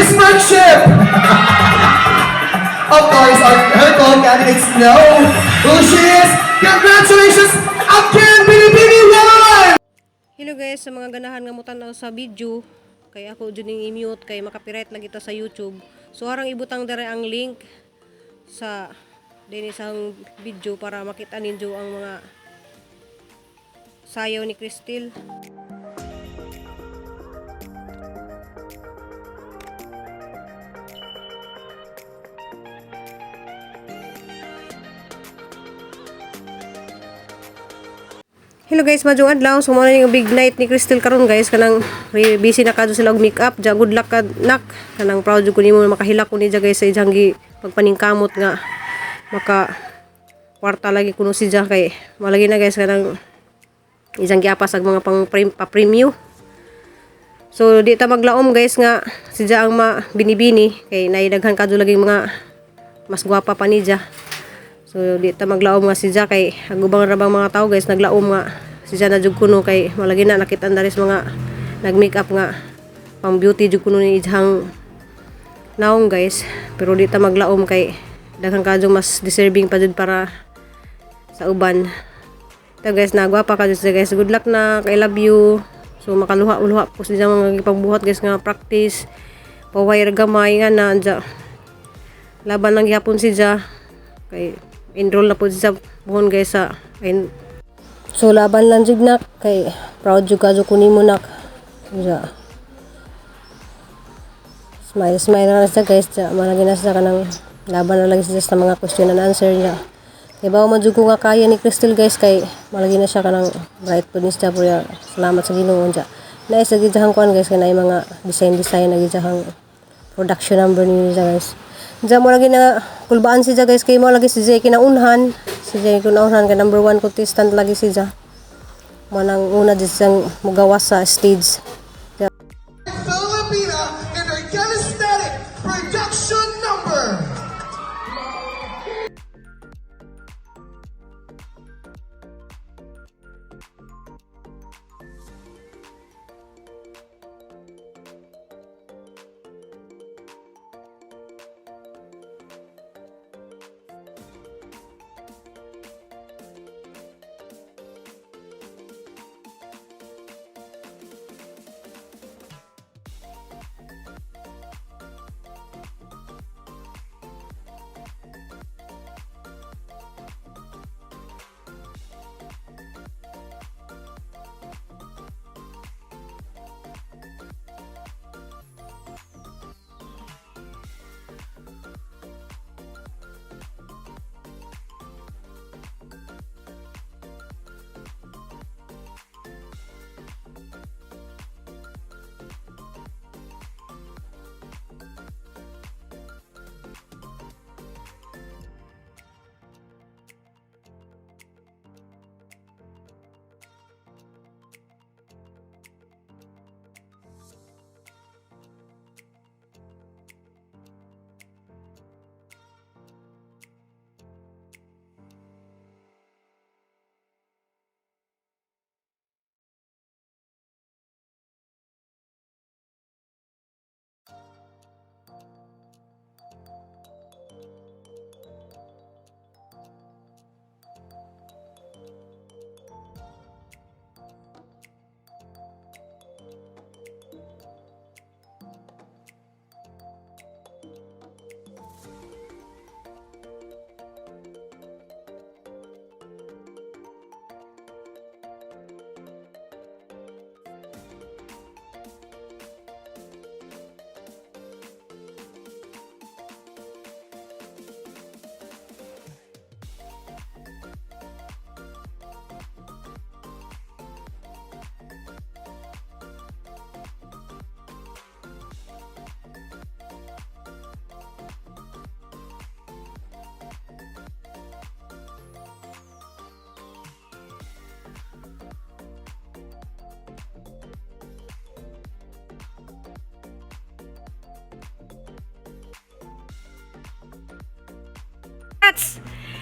Miss Friendship! Of course, her co-candidates know who she is. Congratulations again, Pilipini One! Hello guys, sa mga ganahan nga mo tanaw sa video, kay ako dyan yung i-mute, kay makapiright lagi ta sa YouTube. So harang ibutang dere ang link sa din isang video para makita ninyo ang mga sayaw ni Crystal. Hello guys, madjong adlaw. So mo na yung big night ni Crystal karon guys, kanang busy na kadto sila og makeup. Ja good luck ka nak. Kanang proud jud ko nimo makahilak ko ni ja guys sa ijang gi pagpaningkamot nga maka kwarta lagi kuno si ja kay malagi na guys kanang ijang giapas ag mga pa-preview. So di ta maglaom guys nga si ja ang binibini kay naidaghan kadto lagi mga mas gwapa pa ni ja. So di ta maglaom nga si ja kay agubang rabang mga tao guys naglaom nga si ja na jud kuno kay malagi na nakita daris mga nag-makeup nga pang beauty jud kuno ni ijang naong guys, pero di ta maglaom kay daghang kadto mas deserving pa jud para sa uban. Ta guys nagwapa ka jud guys. Good luck na, I love you. So makaluha-luha po si ja mga gipagbuhat guys nga practice paway gamay nga na ja laban lang gyapon si ja kay enroll na po sa buhon guys sa so laban lang jud nak kay proud jud ka jud kunin mo nak ja smile na sa guys ja malagi na sa kanang laban na lagi sa mga question and answer ja kay bawo man jud ko nga kaya ni Crystal guys kay malagi na siya kanang bright po ni siya pero salamat sa Ginoo ja na isa gid jahang kuan guys kay na mga design na gid jahang production number ni ja guys. Diyan mo lagi na kulbaan si ja guys kay mo lagi si Jay kinaunhan. Si Jay kinaunhan kay number 1 contestant lagi si ja. Manang una di siyang mugawas sa stage. Filipina and her kinesthetic production number.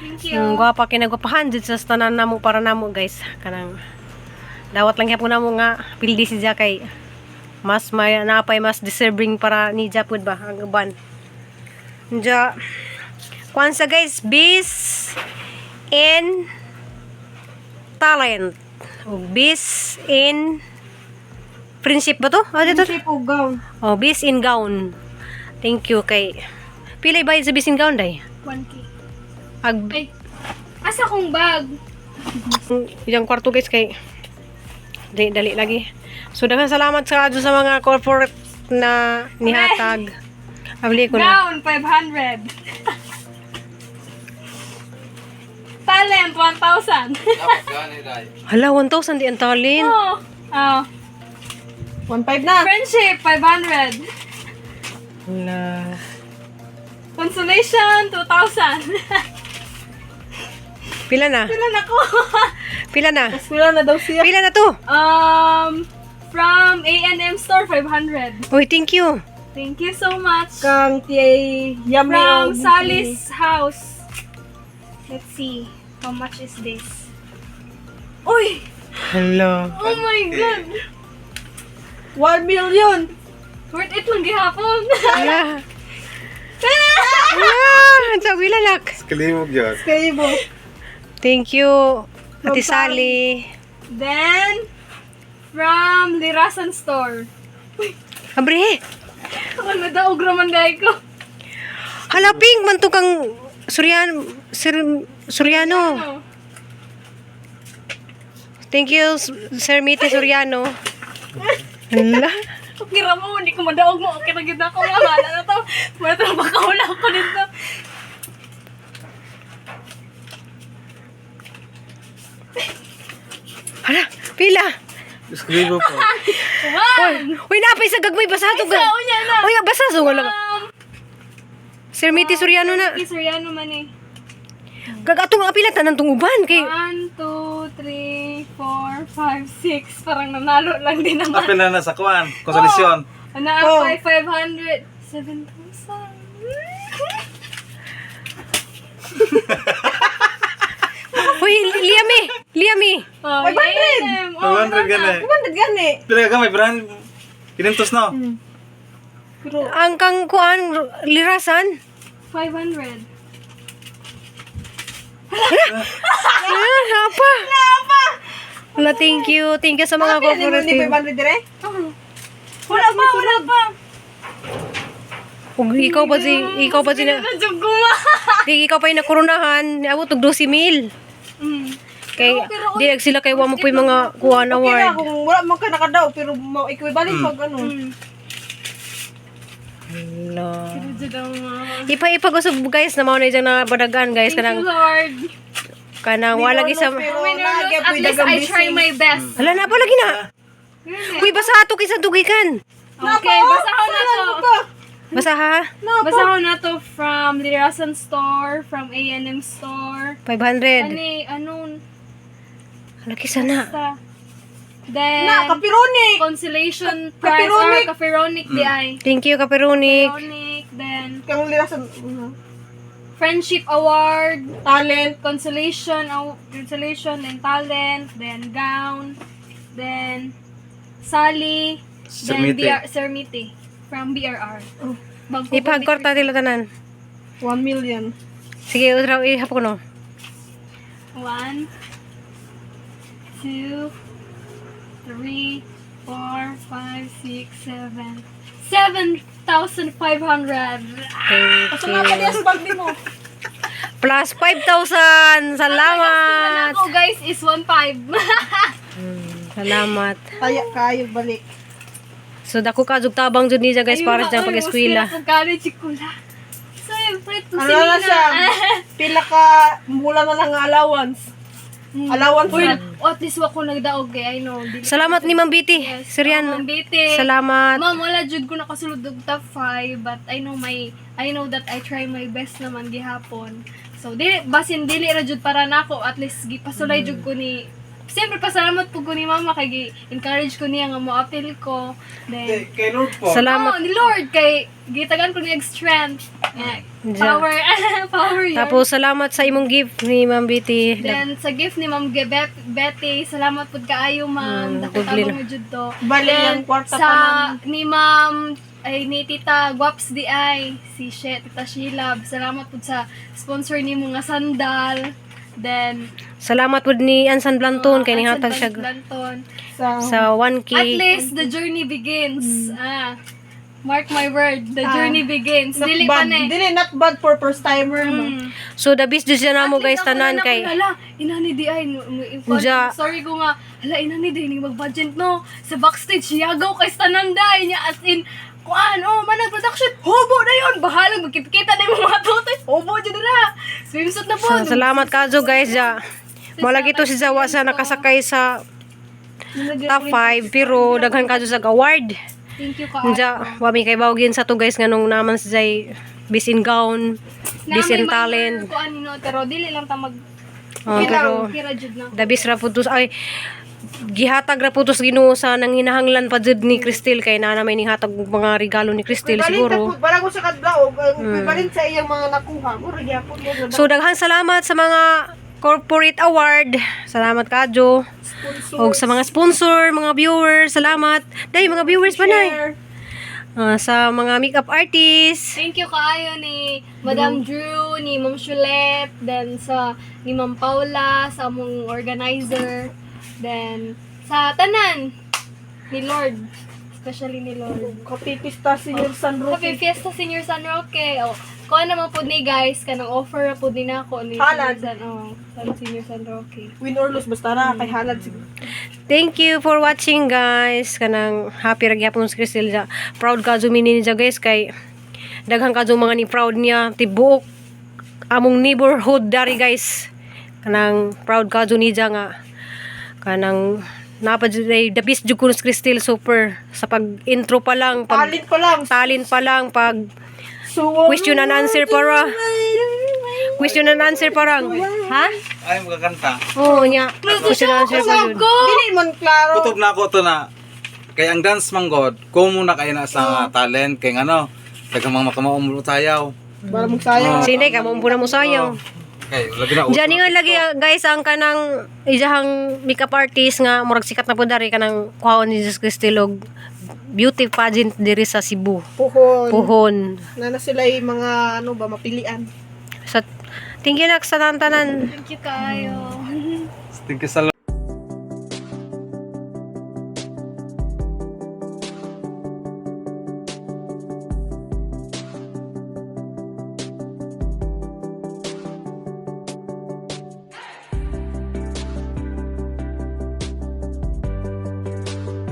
Thank you. Gwapa kinagwapahan jud sa tanan namo para namo guys. Kanang dawat lang gyapon namo nga pildi si ja kay Mas may napay mas deserving para ni Japud ba ang uban. Ja kuan sa guys, bis in talent. O bis in friendship ba to? Oh, dito. Friendship o gown. Oh, bis in gown. Thank you kay pila bayad sa bis in gown day? 1K. Ag Ay, asa kong bag? yung kwarto guys kay dali lagi. So daghang salamat sa mga corporate na nihatag. Abli ko na. Gown, 500. Talent, 1,000. Hala, 1,000 di ang talin. Oh. Oh. 1.5 na. Friendship, 500. Hala. Consolation, 2,000. Pila na? Pila na ko. Pila na? Wala na daw siya. Pila na to? From A&M store, 500. Uy, thank you. Thank you so much. Kang tiyay yummy From o Sally's house. Let's see. How much is this? Uy! Hala. Oh my God! 1 million. Worth it lang gihapon. Hala. Hala. Sa wilalak. Kalimog yun. Kayo mo. Thank you, Ate Sally. Then, from Lirasan store. Abre. Ako nadaog raman dahil ko. Hala, pink man to kang Suryano. Ano? Thank you, Sir Miti Suryano. Hala. Kira mo, hindi ko madaog mo. Okay na gina ko. Mahala na to. Wala to makahula ko dito. Hala, pila. Iskribo po. One! Uy, napay sa gagmay basado ga. Sao niya na? Uy, basado nga lang. Sir Miti Suryano na. Soriano man eh. Gagatong apila tanan tong uban kay 1, 2, 3, 4, 5, 6. Parang nanalo lang din naman. Apil na nasa kuwan. Konsolisyon. Ano ang 500? 7,000. Uy, Liami. Oh, 500. yeah. 500 gani. Kumanda gani. Pila ka may brand. Kinentos na. Pero, Ang kang kuan lirasan. 500. Apa? Wala, thank you. Thank you sa mga hindi mo ni cooperative. 500 dire? Wala pa. Ug ikaw pa si na. Nadyog ko nga. Di ikaw pa yung nakurunahan. Abo tug 12,000. Kay di sila kay wa mo po yung mga kuan Okay na, award. kung wala man ka nakadaw, pero mo equivalent pag ano. Hala. Nadyog ang mga. Ipag-usab guys na mao na diyang nabadagan guys Thank you, kanang Lord. wala gisa. Pero Winner lagi lose, po at least I try my best. Hala na pa lagi na. Uy, basa ato kisa dugikan. Okay, basaho na to. Basa ha? Basaho na to from Lirasan store, from A&M store. 500. Ano, Hala kisa na. basta. Then, Na, kapironi. consolation prize Kaperonic. or Kaperonic di ay. Thank you, Kaperunik. Kaperonic, then Kang lirasan. friendship award, Talent. consolation and talent, then gown, then Sally, then Sermite. Sermite from BRR. Ipagkorta tila tanan. 1 million. Sige, utraw ihap ko no. 1, 2, 3, 4, 5, 6, 7. 7,500. Thank So, nga pa niya you. sa bag mo. Plus 5,000. Salamat. Ako guys is 1,500. Salamat. Kaya kayo balik. So, dako ka jud tabang jud niya guys para sa pag-eskwela. Sa college ko la. Siyempre, to Ano na siya? Pila ka mula na lang nga allowance. Allowance Uy, na. at least wako nagdaog kay I know. Salamat ni Ma'am Biti. Sirian. Ma'am Bete. Salamat. Ma'am, wala jud ko nakasulod og top 5 but I know that I try my best naman gihapon. So basin dili ra jud para nako at least gipasulay jud ko ni. Siyempre pasalamat po ko ni mama kay encourage ko niya nga mo appeal ko. Then Kay Lord po. Salamat. ni Lord kay gitagan ko ni strength. Power, power yun. Tapos salamat sa imong gift ni Ma'am Betty. Then, sa gift ni Ma'am Betty, salamat po kaayo, ma'am. Dako tubli tabang mo jud to. Bali, Then, ang kwarta sa pa ni Ma'am, ay ni Tita Guaps di ay, si Tita Sheila. Salamat po sa sponsor ni mga sandal. Then, Salamat pud ni Ansan Blanton kay nihatag siya Blanton. sa 1K. At least, the journey begins. Mark my word, the journey begins. Dili pa na eh. Dili, not bad for first timer. No? So the best jud na mo guys tanan kay Hala, inani di ay. Ja. Sorry ko nga. Hala, inani di. Hindi mag-budget no. Sa backstage, yagaw kay tananday niya. As in, kuan, manag production. Hobo na yun. Bahalang magkita na yung mga tutoy. Hobo dyan nila. Swimsuit na po. salamat kadyo guys ja. Malagi to si Jawa sa nakasakay sa top 5 pero daghan kadyo sa award. Thank you ka. Ja, wami kay bawgin sa to guys nganong naman si Jay bis in gown, bis in talent. Kuan nino, pero dili lang ta mag Pero kira jud na. dabis ra pud to ay gihatag ra pud to sa Ginoo sa nang hinahanglan pa jud ni Cristel kay naa may nihatag mga regalo ni Cristel siguro. Para ko sa kadlaw, equivalent sa iyang mga nakuha. Mura gyapon mo. So daghang salamat sa mga corporate award. Salamat kadyo. O sa mga sponsor, mga viewers, salamat. Dahil mga viewers pa na. Sa mga makeup artists. Thank you kaayo ni Madam Drew, ni Ma'am Chulette, then ni Ma'am Paula, sa among organizer, then sa tanan ni Lord, especially ni Lord. Happy Pista Senior San Happy Roque. Fiesta Senior San Roque. Kuha naman po ni guys, kanang offer na po din ako ni Halad. Senior San Roque. Win or lose, basta na kay halad siguro. Thank you for watching guys. Kanang happy ra gyapon si Cristel ja. Proud ka zumini niya guys kay daghang ka mga ni proud niya tibuok among neighborhood dari guys. Kanang proud ka niya nga kanang napad the best jud kun si Cristel super sa pag intro pa lang Talent pa lang. talent pa lang pag So, question and answer para question and answer parang ha? Ay, magkakanta. Oo nya question and answer pa yun. dili man klaro. Kutob na ako to na. Kay ang dance manggod, kung muna kayo na sa talent, kay ano, dagang mga makamaumulong tayaw. Para magsayang. Sine ka mo mo sayaw. Kay, lagi na Diyan nga lagi guys ang kanang ijahang makeup artist nga murag sikat na po dari kanang kuhaon ni Jesus Cristilog beauty pageant diri sa Cebu. Puhon. Na sila yung mga Sa tingin nak sa tanan. Thank you kaayo. Thank you sa